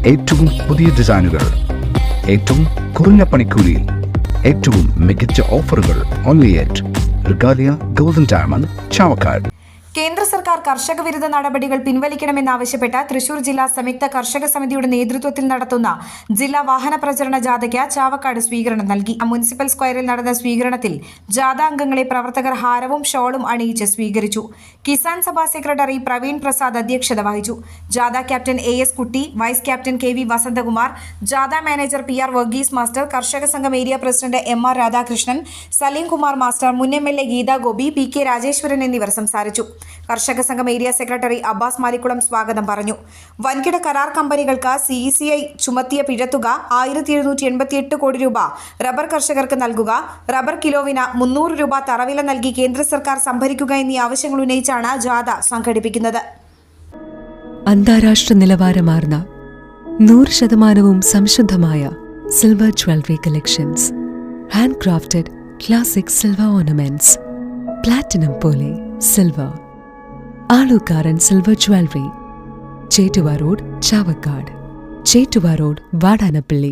ഏറ്റവും പുതിയ ഡിസൈനുകൾ, ഏറ്റവും കുറഞ്ഞ പണിക്കൂലിയിൽ, ഏറ്റവും മികച്ച ഓഫറുകൾ. Only at Regalia golden diamond, Chavakkad. കേന്ദ്ര സർക്കാർ കർഷക വിരുദ്ധ നടപടികൾ പിൻവലിക്കണമെന്നാവശ്യപ്പെട്ട തൃശൂർ ജില്ലാ സംയുക്ത കർഷക സമിതിയുടെ നേതൃത്വത്തിൽ നടത്തുന്ന ജില്ലാ വാഹന പ്രചരണ ജാഥയ്ക്ക് ചാവക്കാട് സ്വീകരണം നൽകി. മുനിസിപ്പൽ സ്ക്വയറിൽ നടന്ന സ്വീകരണത്തിൽ ജാഥ അംഗങ്ങളെ പ്രവർത്തകർ ഹാരവും ഷോളും അണിയിച്ച് സ്വീകരിച്ചു. കിസാൻ സഭ സെക്രട്ടറി പ്രവീൺ പ്രസാദ് അധ്യക്ഷത വഹിച്ചു. ജാഥ captain AS Kutty, vice captain KV Vasanthakumar, ജാഥ മാനേജർ PR വർഗീസ് മാസ്റ്റർ, കർഷക സംഘം area president MR Radhakrishnan, Saleem Kumar master, മുൻ MLA ഗീതാ ഗോപി, PK രാജേശ്വരൻ എന്നിവർ സംസാരിച്ചു. കർഷക സംഘം ഏരിയ സെക്രട്ടറി അബ്ബാസ് മാലിക്കുളം സ്വാഗതം പറഞ്ഞു. വൻകിട കരാർ കമ്പനികൾക്ക് CECI ചുമത്തിയ പിഴത്തുക 1788 കോടി രൂപ റബ്ബർ കർഷകർക്ക് നൽകുക, റബ്ബർ കിലോവിന് 300 രൂപ തറവില നൽകി കേന്ദ്ര സർക്കാർ സംഭരിക്കുക എന്നീ ആവശ്യങ്ങൾ ഉന്നയിച്ചാണ് ജാഥ സംഘടിപ്പിക്കുന്നത്. അന്താരാഷ്ട്ര നിലവാരമാർന്ന 100% സംശുദ്ധമായ silver jewellery collections, handcrafted classic silver ornaments, platinum പോലെ silver, Alukkaran silver jewellery, Chettuva road, Chavakkad, Chettuva road, Vadanappally.